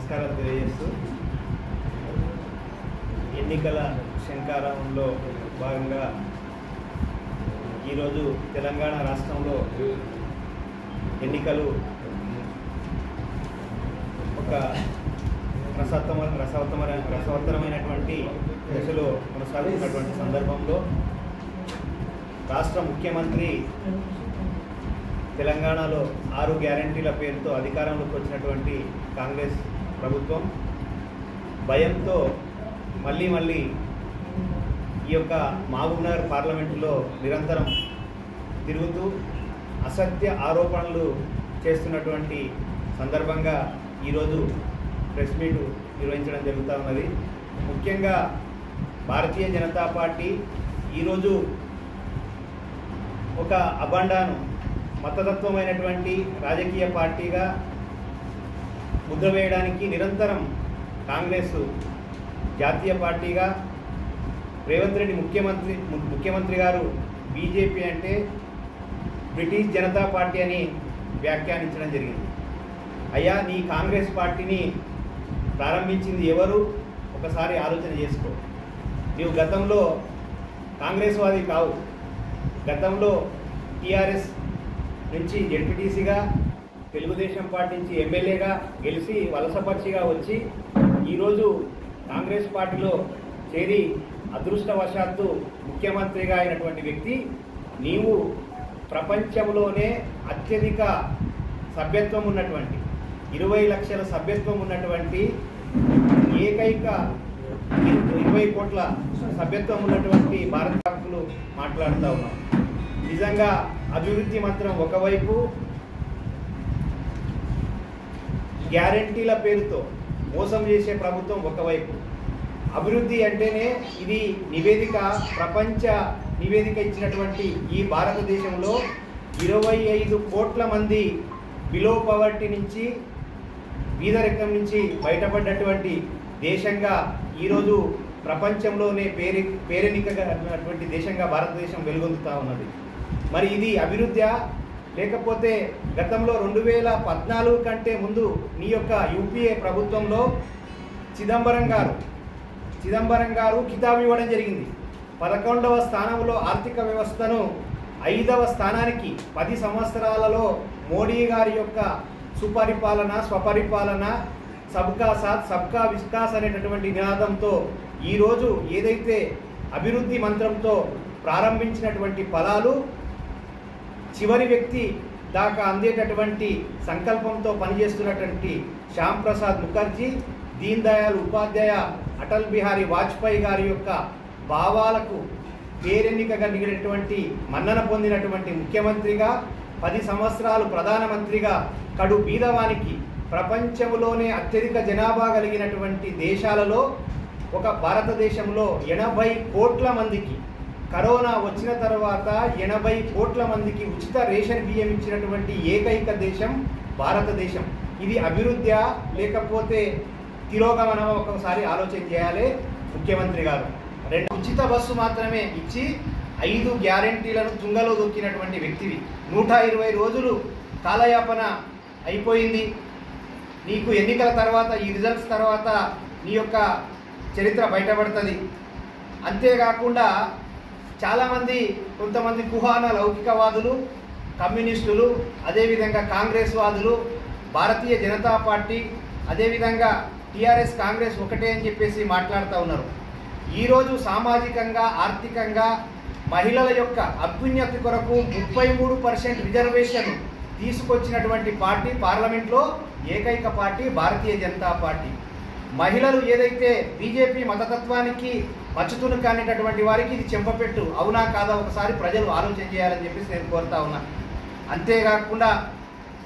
నమస్కారాలు తెలియజేస్తూ ఎన్నికల శంకారంలో భాగంగా ఈరోజు తెలంగాణ రాష్ట్రంలో ఎన్నికలు ఒక రసవత్తరమైనటువంటి దశలో కొనసాగుతున్నటువంటి సందర్భంలో రాష్ట్ర ముఖ్యమంత్రి తెలంగాణలో 6 గ్యారంటీల పేరుతో అధికారంలోకి వచ్చినటువంటి కాంగ్రెస్ ప్రభుత్వం భయంతో మళ్ళీ ఈ యొక్క మహబూబ్నగర్ పార్లమెంటులో నిరంతరం తిరుగుతూ అసత్య ఆరోపణలు చేస్తున్నటువంటి సందర్భంగా ఈరోజు ప్రెస్ మీట్ నిర్వహించడం జరుగుతూ ఉన్నది. ముఖ్యంగా భారతీయ జనతా పార్టీ ఈరోజు ఒక అబండాను మతతత్వమైనటువంటి రాజకీయ పార్టీగా ముద్ర వేయడానికి నిరంతరం కాంగ్రెస్ జాతీయ పార్టీగా రేవంత్ రెడ్డి ముఖ్యమంత్రి గారు బీజేపీ అంటే బ్రిటిష్ జనతా పార్టీ అని వ్యాఖ్యానించడం జరిగింది. అయ్యా, నీ కాంగ్రెస్ పార్టీని ప్రారంభించింది ఎవరు? ఒకసారి ఆలోచన చేసుకో. నీవు గతంలో కాంగ్రెస్ వాది కావు. గతంలో టీఆర్ఎస్ నుంచి జెడ్పీటీసీగా, తెలుగుదేశం పార్టీ నుంచి ఎమ్మెల్యేగా గెలిచి వలసపక్షిగా వచ్చి ఈరోజు కాంగ్రెస్ పార్టీలో చేరి అదృష్టవశాత్తు ముఖ్యమంత్రిగా అయినటువంటి వ్యక్తి నీవు. ప్రపంచంలోనే అత్యధిక సభ్యత్వం ఉన్నటువంటి 20 లక్షల సభ్యత్వం ఉన్నటువంటి ఏకైక 20 కోట్ల సభ్యత్వం ఉన్నటువంటి భారత హక్కులు మాట్లాడుతూ ఉన్నాం. నిజంగా అభివృద్ధి మాత్రం ఒకవైపు, గ్యారంటీల పేరుతో మోసం చేసే ప్రభుత్వం ఒకవైపు. అభివృద్ధి అంటేనే ఇది ప్రపంచ నివేదిక ఇచ్చినటువంటి ఈ భారతదేశంలో 25 కోట్ల మంది బిలో పవర్టీ నుంచి, బీదరికం నుంచి బయటపడ్డటువంటి దేశంగా ఈరోజు ప్రపంచంలోనే పేరెనికటువంటి దేశంగా భారతదేశం వెలుగొందుతూ ఉన్నది. మరి ఇది అభివృద్ధి లేకపోతే గతంలో 2014 కంటే ముందు నీ యొక్క యూపీఏ ప్రభుత్వంలో చిదంబరం గారు కితాబు ఇవ్వడం జరిగింది. 11వ స్థానంలో ఆర్థిక వ్యవస్థను 5వ స్థానానికి 10 సంవత్సరాలలో మోడీ గారి యొక్క సుపరిపాలన, స్వపరిపాలన, సబ్కా సాత్ సబ్కా వికాస్ అనేటటువంటి నినాదంతో ఈరోజు ఏదైతే అభివృద్ధి మంత్రంతో ప్రారంభించినటువంటి ఫలాలు చివరి వ్యక్తి దాకా అందేటటువంటి సంకల్పంతో పనిచేస్తున్నటువంటి శ్యామ్ ప్రసాద్ ముఖర్జీ, దీన్ దయాళ్ ఉపాధ్యాయ, అటల్ బిహారీ వాజ్పేయి గారి యొక్క భావాలకు పేరెన్నికగా నిగినటువంటి మన్నన పొందినటువంటి ముఖ్యమంత్రిగా 10 సంవత్సరాలు ప్రధానమంత్రిగా కడు బీదవానికి ప్రపంచంలోనే అత్యధిక జనాభా కలిగినటువంటి దేశాలలో ఒక భారతదేశంలో 80 కోట్ల మందికి కరోనా వచ్చిన తర్వాత 80 కోట్ల మందికి ఉచిత రేషన్ బియ్యం ఇచ్చినటువంటి ఏకైక దేశం భారతదేశం. ఇది అభివృద్ధి లేకపోతే తిరోగమనం? ఒకసారి ఆలోచన చేయాలి ముఖ్యమంత్రి గారు. 2 ఉచిత బస్సు మాత్రమే ఇచ్చి 5 గ్యారంటీలను తుంగలో దొక్కినటువంటి వ్యక్తివి. 120 రోజులు కాలయాపన అయిపోయింది. నీకు ఎన్నికల తర్వాత, ఈ రిజల్ట్స్ తర్వాత నీ యొక్క చరిత్ర బయటపడుతుంది. అంతేకాకుండా కొంతమంది కుహాన లౌకికవాదులు, కమ్యూనిస్టులు, అదేవిధంగా కాంగ్రెస్ వాదులు, భారతీయ జనతా పార్టీ, అదేవిధంగా టీఆర్ఎస్ కాంగ్రెస్ ఒకటే అని చెప్పేసి మాట్లాడుతూ ఉన్నారు. ఈరోజు సామాజికంగా, ఆర్థికంగా మహిళల యొక్క అభ్యున్నతి కొరకు 33% రిజర్వేషన్ తీసుకొచ్చినటువంటి పార్టీ పార్లమెంట్లో ఏకైక పార్టీ భారతీయ జనతా పార్టీ. మహిళలు ఏదైతే బీజేపీ మతతత్వానికి మచ్చుతును కానిటటువంటి వారికి ఇది చెంపపెట్టు. అవునా కాదా ఒకసారి ప్రజలు ఆలోచన చేయాలని చెప్పేసి నేను కోరుతా ఉన్నా. అంతేకాకుండా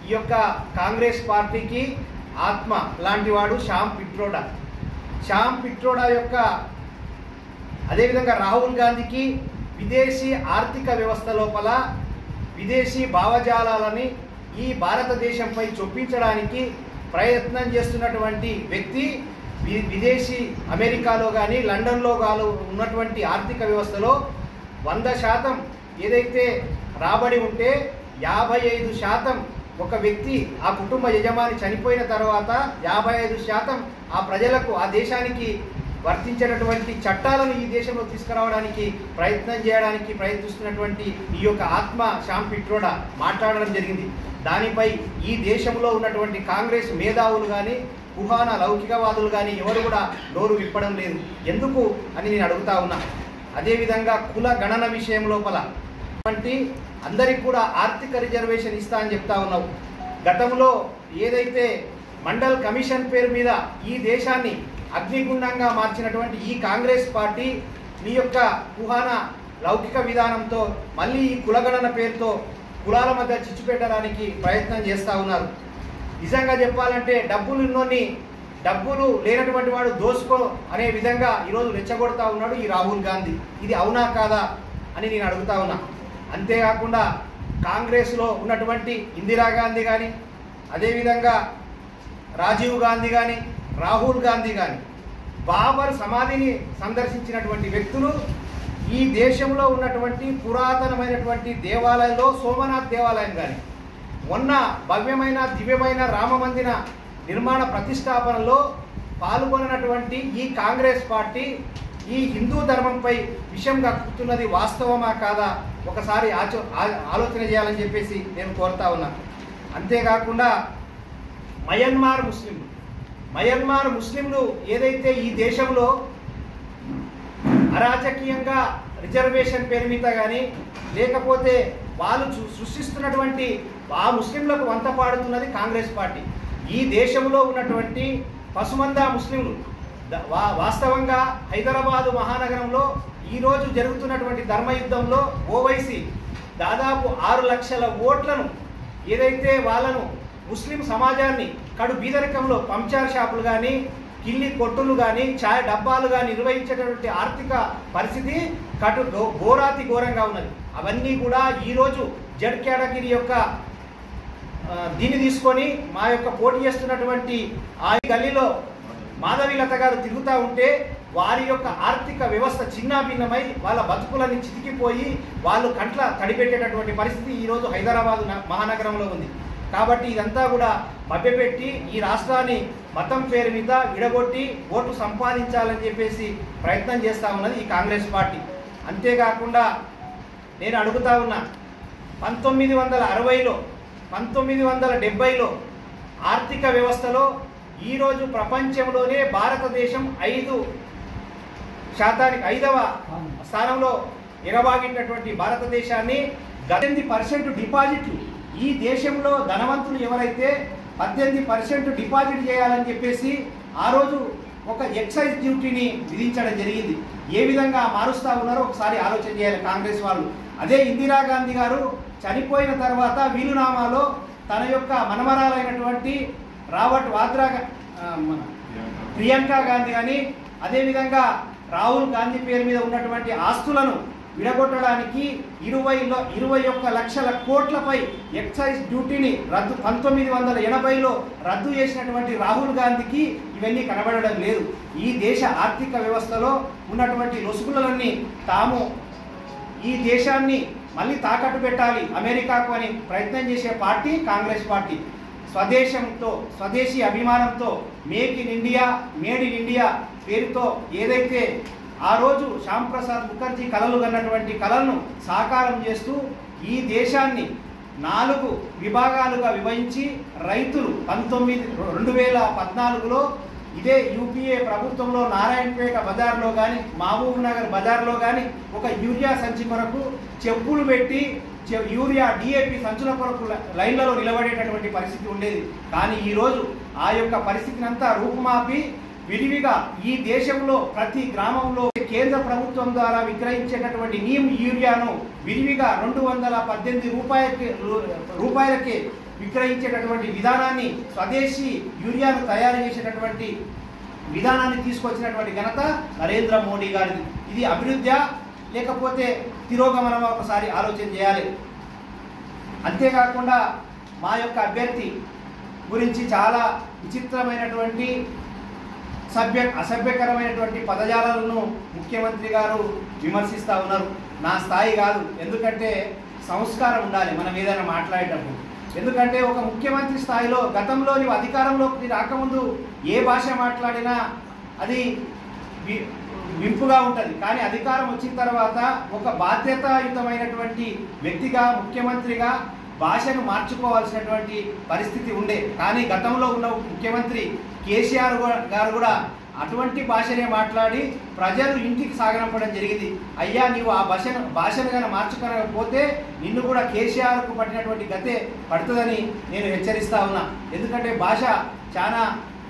ఈ యొక్క కాంగ్రెస్ పార్టీకి ఆత్మ లాంటి వాడు శ్యామ్ పిట్రోడా యొక్క, అదేవిధంగా రాహుల్ గాంధీకి విదేశీ ఆర్థిక వ్యవస్థ లోపల విదేశీ భావజాలాలని ఈ భారతదేశంపై చొప్పించడానికి ప్రయత్నం చేస్తున్నటువంటి వ్యక్తి. విదేశీ అమెరికాలో కానీ లండన్లో కానీ ఉన్నటువంటి ఆర్థిక వ్యవస్థలో 100% ఏదైతే రాబడి ఉంటే 55% ఒక వ్యక్తి ఆ కుటుంబ యజమాని చనిపోయిన తర్వాత 55% ఆ ప్రజలకు ఆ దేశానికి వర్తించేటటువంటి చట్టాలను ఈ దేశంలో తీసుకురావడానికి ప్రయత్నిస్తున్నటువంటి ఈ యొక్క ఆత్మ శ్యామ్ పిట్రోడా మాట్లాడడం జరిగింది. దానిపై ఈ దేశంలో ఉన్నటువంటి కాంగ్రెస్ మేధావులు కానీ కుహాన లౌకికవాదులు కానీ ఎవరు కూడా నోరు విప్పడం లేదు. ఎందుకు అని నేను అడుగుతా ఉన్నా. అదేవిధంగా కుల గణన విషయం లోపల అందరికి కూడా ఆర్థిక రిజర్వేషన్ ఇస్తా అని చెప్తా ఉన్నావు. గతంలో ఏదైతే మండల్ కమిషన్ పేరు మీద ఈ దేశాన్ని అగ్నిగుండంగా మార్చినటువంటి ఈ కాంగ్రెస్ పార్టీ మీ యొక్క కుహాన లౌకిక విధానంతో మళ్ళీ ఈ కులగణన పేరుతో కులాల మధ్య చిచ్చు పెట్టడానికి ప్రయత్నం చేస్తూ ఉన్నారు. నిజంగా చెప్పాలంటే డబ్బులు లేనటువంటి వాడు దోసుకో అనే విధంగా ఈరోజు రెచ్చగొడతా ఉన్నాడు ఈ రాహుల్ గాంధీ. ఇది అవునా కాదా అని నేను అడుగుతా ఉన్నా. అంతేకాకుండా కాంగ్రెస్లో ఉన్నటువంటి ఇందిరాగాంధీ కానీ అదేవిధంగా రాజీవ్ గాంధీ కానీ రాహుల్ గాంధీ కానీ బాబర్ సమాధిని సందర్శించినటువంటి వ్యక్తులు ఈ దేశంలో ఉన్నటువంటి పురాతనమైనటువంటి దేవాలయంలో సోమనాథ్ దేవాలయం కానీ మొన్న భవ్యమైన దివ్యమైన రామమందిర నిర్మాణ ప్రతిష్టాపనలో పాల్గొన్నటువంటి ఈ కాంగ్రెస్ పార్టీ ఈ హిందూ ధర్మంపై విషం కక్కుతున్నది వాస్తవమా కాదా ఒకసారి ఆలోచన చేయాలని చెప్పేసి నేను కోరుతా ఉన్నా. అంతేకాకుండా మయన్మార్ ముస్లింలు ఏదైతే ఈ దేశంలో అరాచకీయంగా రిజర్వేషన్ పేరు మీద కానీ లేకపోతే వాళ్ళు సృష్టిస్తున్నటువంటి ఆ ముస్లింలకు వంత పాడుతున్నది కాంగ్రెస్ పార్టీ. ఈ దేశంలో ఉన్నటువంటి పసుమంద ముస్లింలు వాస్తవంగా హైదరాబాదు మహానగరంలో ఈరోజు జరుగుతున్నటువంటి ధర్మయుద్ధంలో ఓవైసీ దాదాపు 6 లక్షల ఓట్లను ఏదైతే వాళ్ళను ముస్లిం సమాజాన్ని కడు బీదరికంలో పంచర్ షాపులు కానీ కిల్లి కొట్టులు కానీ ఛాయ్ డబ్బాలు కానీ నిర్వహించేటటువంటి ఆర్థిక పరిస్థితి ఘోరాతి ఘోరంగా ఉన్నది. అవన్నీ కూడా ఈరోజు జడ్ కేటగిరీ యొక్క దీన్ని తీసుకొని మా యొక్క పోటీ చేస్తున్నటువంటి ఆ గల్లీలో మాధవీలత గారు తిరుగుతూ ఉంటే వారి యొక్క ఆర్థిక వ్యవస్థ చిన్నాభిన్నమై వాళ్ళ బతుకులని చితికిపోయి వాళ్ళు కంట్ల తడిపెట్టేటటువంటి పరిస్థితి ఈరోజు హైదరాబాదు మహానగరంలో ఉంది. కాబట్టి ఇదంతా కూడా మభ్యపెట్టి ఈ రాష్ట్రాన్ని మతం పేరు మీద విడగొట్టి ఓటు సంపాదించాలని చెప్పేసి ప్రయత్నం చేస్తూ ఉన్నది ఈ కాంగ్రెస్ పార్టీ. అంతేకాకుండా నేను అడుగుతా ఉన్నా 1960లో 1970లో ఆర్థిక వ్యవస్థలో ఈరోజు ప్రపంచంలోనే భారతదేశం 5వ స్థానంలో ఎగబాగినటువంటి భారతదేశాన్ని 18% డిపాజిట్లు ఈ దేశంలో ధనవంతులు ఎవరైతే 18% డిపాజిట్ చేయాలని చెప్పేసి ఆ రోజు ఒక ఎక్సైజ్ డ్యూటీని విధించడం జరిగింది. ఏ విధంగా మారుస్తూ ఉన్నారో ఒకసారి ఆలోచన చేయాలి కాంగ్రెస్ వాళ్ళు. అదే ఇందిరాగాంధీ గారు చనిపోయిన తర్వాత వీలునామాలో తన యొక్క మనమరాలైనటువంటి రాబర్ట్ వాద్రా ప్రియాంక గాంధీ కానీ అదేవిధంగా రాహుల్ గాంధీ పేరు మీద ఉన్నటువంటి ఆస్తులను విడగొట్టడానికి 21 లక్షల కోట్లపై ఎక్సైజ్ డ్యూటీని 1980లో రద్దు చేసినటువంటి రాహుల్ గాంధీకి ఇవన్నీ కనబడడం లేదు. ఈ దేశ ఆర్థిక వ్యవస్థలో ఉన్నటువంటి లొసుగులన్నీ తాము ఈ దేశాన్ని మళ్ళీ తాకట్టు పెట్టాలి అమెరికాకు అని ప్రయత్నం చేసే పార్టీ కాంగ్రెస్ పార్టీ. స్వదేశీ అభిమానంతో మేడ్ ఇన్ ఇండియా పేరుతో ఏదైతే ఆ రోజు శ్యామ్ ప్రసాద్ ముఖర్జీ కలలు కన్నటువంటి కలలను సాకారం చేస్తూ ఈ దేశాన్ని 4 విభాగాలుగా విభజించి రైతులు 2014లో ఇదే యూపీఏ ప్రభుత్వంలో నారాయణపేట బజార్లో కానీ మహబూబ్ నగర్ బజార్లో కానీ ఒక యూరియా సంచి కొరకు చెప్పులు పెట్టి యూరియా డిఏపి సంచుల కొరకు లైన్లలో నిలబడేటటువంటి పరిస్థితి ఉండేది. కానీ ఈరోజు ఆ యొక్క పరిస్థితిని అంతా రూపుమాపి విరివిగా ఈ దేశంలో ప్రతి గ్రామంలో కేంద్ర ప్రభుత్వం ద్వారా విక్రయించేటటువంటి నీమ్ యూరియాను విరివిగా 218 రూపాయలకే విక్రయించేటటువంటి విధానాన్ని స్వదేశీ యూరియాను తయారు చేసేటటువంటి విధానాన్ని తీసుకొచ్చినటువంటి ఘనత నరేంద్ర మోడీ గారిది. ఇది అభివృద్ధి లేకపోతే తిరోగమనం ఒకసారి ఆలోచన చేయాలి. అంతేకాకుండా మా యొక్క అభ్యర్థి గురించి చాలా విచిత్రమైనటువంటి అసభ్యకరమైనటువంటి పదజాలను ముఖ్యమంత్రి గారు విమర్శిస్తూ ఉన్నారు. నా స్థాయి కాదు, ఎందుకంటే సంస్కారం ఉండాలి మనం ఏదైనా మాట్లాడేటప్పుడు. ఎందుకంటే ఒక ముఖ్యమంత్రి స్థాయిలో గతంలో నీవు అధికారంలోకి రాకముందు ఏ భాష మాట్లాడినా అది వింపుగా ఉంటుంది. కానీ అధికారం వచ్చిన తర్వాత ఒక బాధ్యతాయుతమైనటువంటి వ్యక్తిగా ముఖ్యమంత్రిగా భాషను మార్చుకోవాల్సినటువంటి పరిస్థితి ఉండే. కానీ గతంలో ఉన్న ముఖ్యమంత్రి కేసీఆర్ గారు కూడా అటువంటి భాషనే మాట్లాడి ప్రజలు ఇంటికి సాగనంపడం జరిగింది. అయ్యా నీవు ఆ భాషను కానీ మార్చుకోకపోతే నిన్ను కూడా కేసీఆర్కు పట్టినటువంటి గతే పడుతుందని నేను హెచ్చరిస్తా ఉన్నా. ఎందుకంటే భాష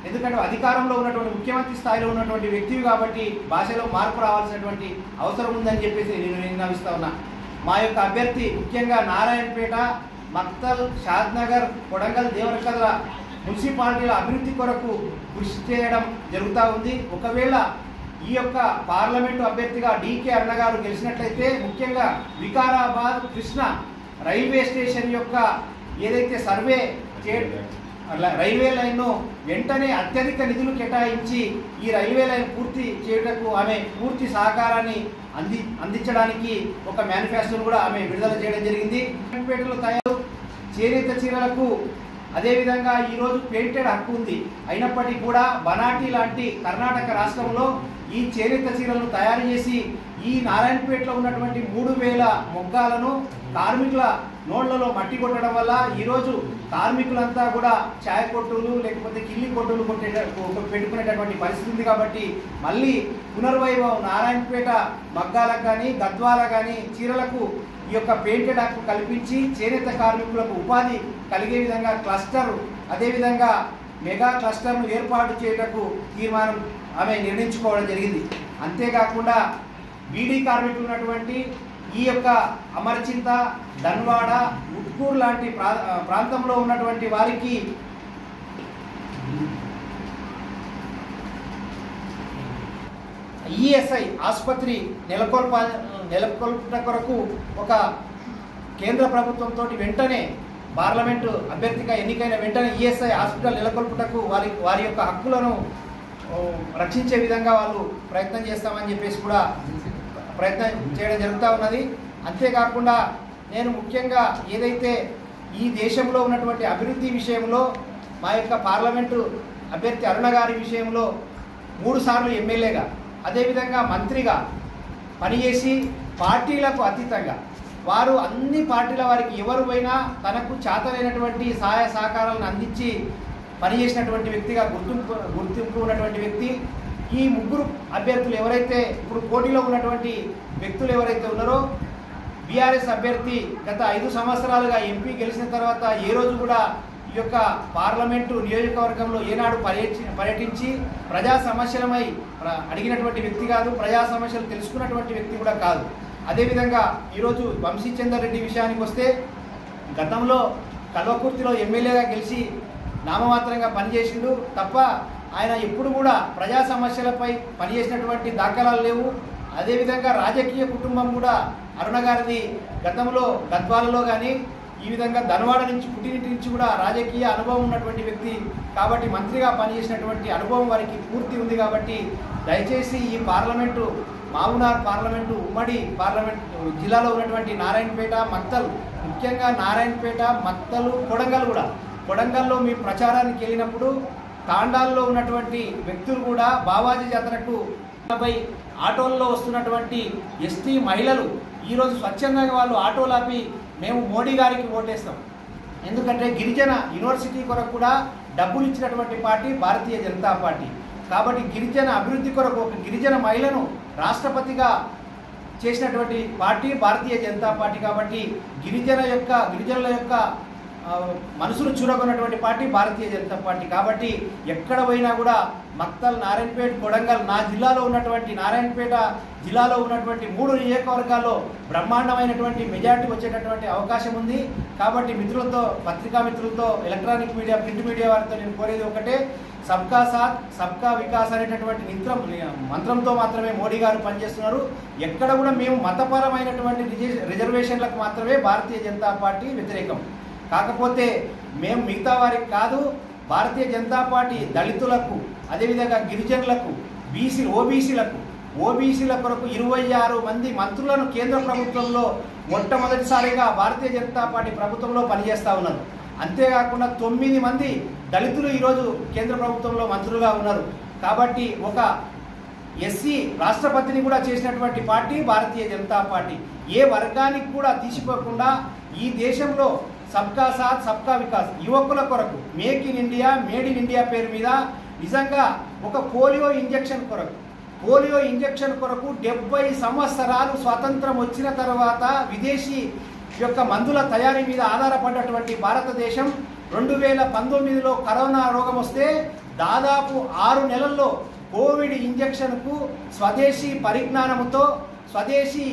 ఎందుకంటే అధికారంలో ఉన్నటువంటి ముఖ్యమంత్రి స్థాయిలో ఉన్నటువంటి వ్యక్తివి కాబట్టి భాషలో మార్పు రావాల్సినటువంటి అవసరం ఉందని చెప్పేసి నేను విన్నవిస్తా ఉన్నా. మా యొక్క అభ్యర్థి ముఖ్యంగా నారాయణపేట, మక్తల్, షాద్నగర్, కొడంగల్, దేవరకద్ర మున్సిపాలిటీల అభివృద్ధి కొరకు కృషి చేయడం జరుగుతూ ఉంది. ఒకవేళ ఈ యొక్క పార్లమెంటు అభ్యర్థిగా డీకే అరుణ గారు గెలిచినట్లయితే ముఖ్యంగా వికారాబాద్ కృష్ణ రైల్వే స్టేషన్ యొక్క ఏదైతే సర్వే రైల్వే లైన్ను వెంటనే అత్యధిక నిధులు కేటాయించి ఈ రైల్వే లైన్ పూర్తి చేయుటకు ఆమె పూర్తి సహకారాన్ని అందించడానికి ఒక మేనిఫెస్టోను కూడా ఆమె విడుదల చేయడం జరిగింది. పేటలో తయారు చేనేత చీరలకు అదేవిధంగా ఈరోజు పెయింటెడ్ హక్కు ఉంది. అయినప్పటికీ కూడా బనాటి లాంటి కర్ణాటక రాష్ట్రంలో ఈ చేనేత చీరలను తయారు చేసి ఈ నారాయణపేటలో ఉన్నటువంటి 3000 మొగ్గాలను కార్మికుల నోళ్లలో మట్టి కొట్టడం వల్ల ఈరోజు కార్మికులంతా కూడా ఛాయ్ కొట్టులు లేకపోతే కిల్లి కొట్టులు పెట్టుకునేటటువంటి పరిస్థితి ఉంది. కాబట్టి మళ్ళీ పునర్వైభవం నారాయణపేట మగ్గాలకు కానీ గద్వాలకు కానీ చీరలకు ఈ యొక్క పెయింటెడ్ హక్కు కల్పించి చేనేత కార్మికులకు ఉపాధి కలిగే విధంగా క్లస్టర్ అదేవిధంగా మెగా క్లస్టర్ను ఏర్పాటు చేయటకు తీర్మానం ఆమె నిర్ణయించుకోవడం జరిగింది. అంతేకాకుండా బీడీ కార్మికులు ఉన్నటువంటి ఈ యొక్క అమర్చింత, ధన్వాడ, ఉట్కూరు లాంటి ప్రాంతంలో ఉన్నటువంటి వారికి ఈఎస్ఐ ఆసుపత్రి నెలకొల్పట కొరకు ఒక కేంద్ర ప్రభుత్వంతో వెంటనే పార్లమెంటు అభ్యర్థిగా ఎన్నికైన వెంటనే ఈఎస్ఐ హాస్పిటల్ నెలకొల్పుటకు వారి యొక్క హక్కులను రక్షించే విధంగా వాళ్ళు ప్రయత్నం చేస్తామని చెప్పేసి కూడా ప్రయత్నం చేయడం జరుగుతూ ఉన్నది. అంతేకాకుండా నేను ముఖ్యంగా ఏదైతే ఈ దేశంలో ఉన్నటువంటి అభివృద్ధి విషయంలో మా యొక్క పార్లమెంటు అభ్యర్థి అరుణ గారి విషయంలో 3 సార్లు ఎమ్మెల్యేగా అదేవిధంగా మంత్రిగా పనిచేసి పార్టీలకు అతీతంగా వారు అన్ని పార్టీల వారికి ఎవరు పోయినా తనకు చేతనైనటువంటి సహాయ సహకారాలను అందించి పనిచేసినటువంటి వ్యక్తిగా గుర్తింపు ఉన్నటువంటి వ్యక్తి. ఈ 3 అభ్యర్థులు ఎవరైతే ఇప్పుడు పోటీలో ఉన్నటువంటి వ్యక్తులు ఎవరైతే ఉన్నారో బీఆర్ఎస్ అభ్యర్థి గత 5 సంవత్సరాలుగా ఎంపీ గెలిచిన తర్వాత ఏ రోజు కూడా ఈ యొక్క పార్లమెంటు నియోజకవర్గంలో ఏనాడు పర్యటించి ప్రజా సమస్యలమై అడిగినటువంటి వ్యక్తి కాదు, ప్రజా సమస్యలు తెలుసుకున్నటువంటి వ్యక్తి కూడా కాదు. అదేవిధంగా ఈరోజు వంశీచందర్ రెడ్డి విషయానికి వస్తే గతంలో కల్వకుర్తిలో ఎమ్మెల్యేగా గెలిచి నామమాత్రంగా పనిచేసిండు తప్ప ఆయన ఎప్పుడు కూడా ప్రజా సమస్యలపై పనిచేసినటువంటి దాఖలాలు లేవు. అదేవిధంగా రాజకీయ కుటుంబం కూడా అరుణ గారిది గతంలో గద్వాలలో కానీ ఈ విధంగా ధన్వాడ నుంచి పుట్టినింటి నుంచి కూడా రాజకీయ అనుభవం ఉన్నటువంటి వ్యక్తి కాబట్టి మంత్రిగా పనిచేసినటువంటి అనుభవం వారికి పూర్తి ఉంది. కాబట్టి దయచేసి ఈ పార్లమెంటు మావునార్ పార్లమెంటు ఉమ్మడి పార్లమెంటు జిల్లాలో ఉన్నటువంటి నారాయణపేట, మక్తల్, ముఖ్యంగా నారాయణపేట, మక్తలు, కొడంగల్లో మీ ప్రచారానికి వెళ్ళినప్పుడు తాండాల్లో ఉన్నటువంటి వ్యక్తులు కూడా బావాజీ జాతరకు 40 ఆటోల్లో వస్తున్నటువంటి ఎస్టీ మహిళలు ఈరోజు స్వచ్ఛందంగా వాళ్ళు ఆటోలు ఆపి మేము మోడీ గారికి ఓటేస్తాం. ఎందుకంటే గిరిజన యూనివర్సిటీ కొరకు కూడా డబ్బులు ఇచ్చినటువంటి పార్టీ భారతీయ జనతా పార్టీ. కాబట్టి గిరిజన అభివృద్ధి కొరకు ఒక గిరిజన మహిళను రాష్ట్రపతిగా చేసినటువంటి పార్టీ భారతీయ జనతా పార్టీ. కాబట్టి గిరిజనుల యొక్క మనసును చూరగొన్నటువంటి పార్టీ భారతీయ జనతా పార్టీ. కాబట్టి ఎక్కడ పోయినా కూడా మక్తల్, నారాయణపేట, కొడంగల్ నా జిల్లాలో ఉన్నటువంటి నారాయణపేట జిల్లాలో ఉన్నటువంటి 3 నియోజకవర్గాల్లో బ్రహ్మాండమైనటువంటి మెజార్టీ వచ్చేటటువంటి అవకాశం ఉంది. కాబట్టి మిత్రులతో, పత్రికా మిత్రులతో, ఎలక్ట్రానిక్ మీడియా, ప్రింట్ మీడియా వారితో నేను కోరేది ఒకటే, సబ్కా సాత్ సబ్కా వికాస్ అనేటటువంటి మంత్రంతో మాత్రమే మోడీ గారు పనిచేస్తున్నారు. ఎక్కడ కూడా మేము మతపరమైనటువంటి రిజర్వేషన్లకు మాత్రమే భారతీయ జనతా పార్టీ వ్యతిరేకం. కాకపోతే మేము మిగతా వారికి కాదు, భారతీయ జనతా పార్టీ దళితులకు అదేవిధంగా గిరిజనులకు ఓబీసీల కొరకు 26 మంది మంత్రులను కేంద్ర ప్రభుత్వంలో మొట్టమొదటిసారిగా భారతీయ జనతా పార్టీ ప్రభుత్వంలో పనిచేస్తూ ఉన్నారు. అంతేకాకుండా 9 మంది దళితులు ఈరోజు కేంద్ర ప్రభుత్వంలో మంత్రులుగా ఉన్నారు. కాబట్టి ఒక ఎస్సీ రాష్ట్రపతిని కూడా చేసినటువంటి పార్టీ భారతీయ జనతా పార్టీ. ఏ వర్గానికి కూడా తీసిపోకుండా ఈ దేశంలో సబ్కా సాత్ సబ్కా వికాస్ యువకుల కొరకు make in India made in India పేరు మీద నిజంగా ఒక పోలియో ఇంజెక్షన్ కొరకు 70 సంవత్సరాలు స్వాతంత్రం వచ్చిన తర్వాత విదేశీ యొక్క మందుల తయారీ మీద ఆధారపడ్డటువంటి భారతదేశం 2019లో కరోనా రోగం వస్తే దాదాపు 6 నెలల్లో కోవిడ్ ఇంజెక్షన్కు స్వదేశీ పరిజ్ఞానంతో స్వదేశీ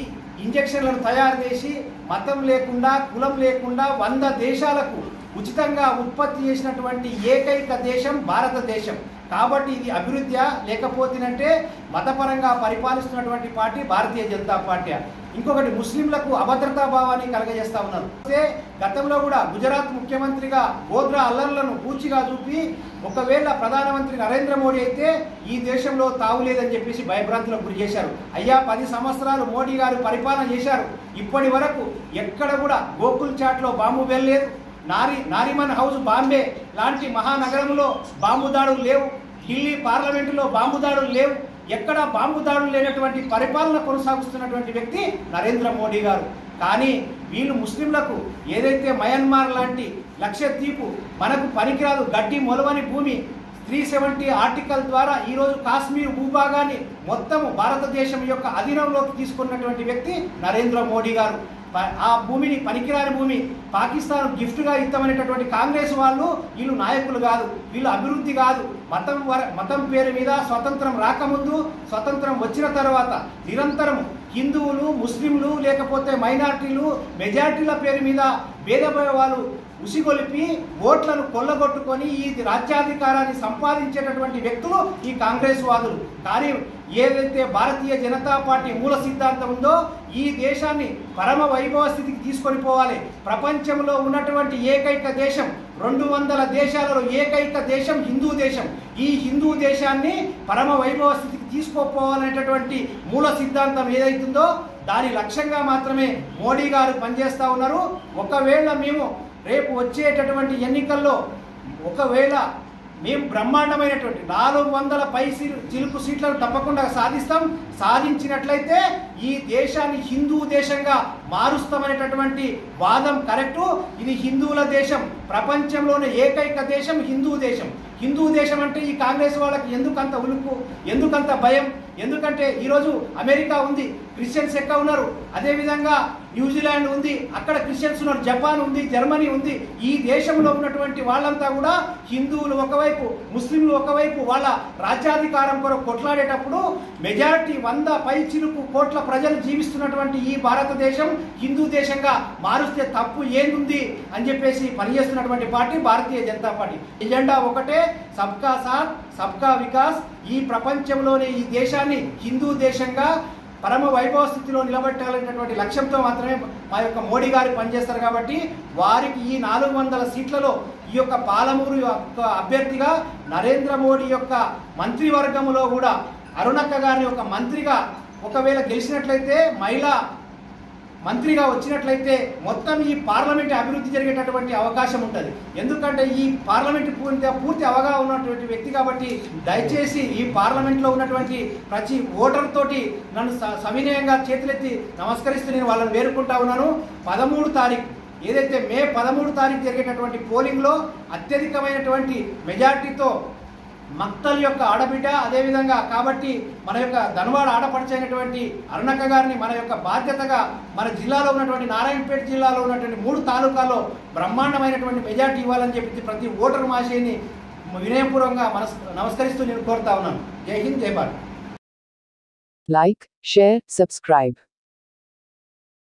ఇంజెక్షన్లను తయారు చేసి మతం లేకుండా కులం లేకుండా 100 దేశాలకు ఉచితంగా ఉత్పత్తి చేసినటువంటి ఏకైక దేశం భారతదేశం. కాబట్టి ఇది అభివృద్ధి లేకపోతేనంటే మతపరంగా పరిపాలిస్తున్నటువంటి పార్టీ భారతీయ జనతా పార్టీ. ఇంకొకటి ముస్లింలకు అభద్రతా భావాన్ని కలగజేస్తూ ఉన్నారు. గతంలో కూడా గుజరాత్ ముఖ్యమంత్రిగా గోద్రా అల్లర్లను పూచిగా చూపి ఒకవేళ ప్రధానమంత్రి నరేంద్ర మోడీ అయితే ఈ దేశంలో తావులేదని చెప్పేసి భయభ్రాంతులకు గురి చేశారు. అయ్యా 10 సంవత్సరాలు మోడీ గారు పరిపాలన చేశారు. ఇప్పటి వరకు ఎక్కడ కూడా గోకుల్ చాట్లో బాంబు వెళ్ళలేదు. నారిమన్ హౌస్ బాంబే లాంటి మహానగరంలో బాంబు దాడులు లేవు. ఢిల్లీ పార్లమెంటులో బాంబు దాడులు లేవు. ఎక్కడ బాంబు దాడులు లేనటువంటి పరిపాలన కొనసాగుతున్నటువంటి వ్యక్తి నరేంద్ర మోడీ గారు. కానీ వీళ్ళు ముస్లింలకు ఏదైతే మయన్మార్ లాంటి లక్షద్వీపు మనకు పనికిరాదు గడ్డి మొలవని భూమి 370 ఆర్టికల్ ద్వారా ఈరోజు కాశ్మీర్ భూభాగాన్ని మొత్తము భారతదేశం యొక్క అధీనంలోకి తీసుకున్నటువంటి వ్యక్తి నరేంద్ర మోడీ గారు. ఆ భూమిని పనికిరాని భూమి పాకిస్తాన్ గిఫ్ట్గా ఇస్తామనేటటువంటి కాంగ్రెస్ వాళ్ళు వీళ్ళు నాయకులు కాదు, వీళ్ళు అభివృద్ధి కాదు. మతం పేరు మీద స్వతంత్రం రాకముందు స్వతంత్రం వచ్చిన తర్వాత నిరంతరం హిందువులు ముస్లింలు లేకపోతే మైనార్టీలు మెజార్టీల పేరు మీద భేదభావాలు ఉసిగొలిపి ఓట్లను కొల్లగొట్టుకొని ఈ రాజ్యాధికారాన్ని సంపాదించేటటువంటి వ్యక్తులు ఈ కాంగ్రెస్ వాదులు. కానీ ఏదైతే భారతీయ జనతా పార్టీ మూల సిద్ధాంతం ఉందో ఈ దేశాన్ని పరమ వైభవ స్థితికి తీసుకొని పోవాలి. ప్రపంచంలో ఉన్నటువంటి ఏకైక దేశం 200 దేశాలలో ఏకైక దేశం హిందూ దేశం. ఈ హిందూ దేశాన్ని పరమ వైభవ స్థితికి తీసుకుపోవాలనేటటువంటి మూల సిద్ధాంతం ఏదైతుందో దాని లక్ష్యంగా మాత్రమే మోడీ గారు పనిచేస్తూ ఉన్నారు. ఒకవేళ మేము రేపు వచ్చేటటువంటి ఎన్నికల్లో ఒకవేళ మేము బ్రహ్మాండమైనటువంటి 400 పై చిలుకు సీట్లను తప్పకుండా సాధించినట్లయితే ఈ దేశాన్ని హిందూ దేశంగా మారుస్తామనేటటువంటి వాదం కరెక్టు. ఇది హిందువుల దేశం, ప్రపంచంలోనే ఏకైక దేశం హిందూ దేశం. హిందూ దేశం అంటే ఈ కాంగ్రెస్ వాళ్ళకి ఎందుకంత ఉలుకు, ఎందుకంత భయం? ఎందుకంటే ఈరోజు అమెరికా ఉంది, క్రిస్టియన్స్ ఎక్కువ ఉన్నారు. అదేవిధంగా న్యూజిలాండ్ ఉంది, అక్కడ క్రిస్టియన్స్ ఉన్నారు. జపాన్ ఉంది, జర్మనీ ఉంది. ఈ దేశంలో ఉన్నటువంటి వాళ్ళంతా కూడా హిందువులు ఒకవైపు ముస్లింలు ఒకవైపు వాళ్ళ రాజ్యాధికారం కొరకు కొట్లాడేటప్పుడు మెజారిటీ 100 పై చిలుకు కోట్ల ప్రజలు జీవిస్తున్నటువంటి ఈ భారతదేశం హిందూ దేశంగా మారుస్తే తప్పు ఏందుంది అని చెప్పేసి పనిచేస్తున్నటువంటి party Bharatiya Janata party. Agenda ఒకటే, సబ్కా సాత్ సబ్కా వికాస్. ఈ ప్రపంచంలోనే ఈ దేశాన్ని హిందూ దేశంగా పరమ వైభవ స్థితిలో నిలబెట్టాలనేటువంటి లక్ష్యంతో మాత్రమే మా యొక్క మోడీ గారు పనిచేస్తారు. కాబట్టి వారికి ఈ 400 సీట్లలో ఈ యొక్క పాలమూరు యొక్క అభ్యర్థిగా నరేంద్ర మోడీ యొక్క మంత్రివర్గంలో కూడా అరుణక్క గారిని ఒక మంత్రిగా ఒకవేళ గెలిచినట్లయితే మహిళా మంత్రిగా వచ్చినట్లయితే మొత్తం ఈ పార్లమెంట్ అభివృద్ధి జరిగేటటువంటి అవకాశం ఉంటుంది. ఎందుకంటే ఈ పార్లమెంట్ పూర్తి అవగాహన ఉన్నటువంటి వ్యక్తి కాబట్టి దయచేసి ఈ పార్లమెంట్లో ఉన్నటువంటి ప్రతి ఓటర్ తోటి నన్ను సవినయంగా చేతులెత్తి నమస్కరిస్తూ నేను వాళ్ళని వేరుకుంటా ఉన్నాను. 13 తారీఖు ఏదైతే మే 13 తారీఖు జరిగేటటువంటి పోలింగ్లో అత్యధికమైనటువంటి మెజార్టీతో మక్తల్ యొక్క ఆడబిడ్డ అదేవిధంగా కాబట్టి మన యొక్క ధనవాడ ఆడపడిచైనటువంటి అరుణక్క గారిని మన యొక్క బాధ్యతగా మన జిల్లాలో ఉన్నటువంటి నారాయణపేట జిల్లాలో ఉన్నటువంటి 3 తాలూకాల్లో బ్రహ్మాండమైనటువంటి మెజార్టీ ఇవ్వాలని చెప్పి ప్రతి ఓటర్ మాషేని వినయపూర్వకంగా నమస్కరిస్తూ నేను కోరుతా ఉన్నాను. జై హింద్, జై భారత్. Like, share, subscribe.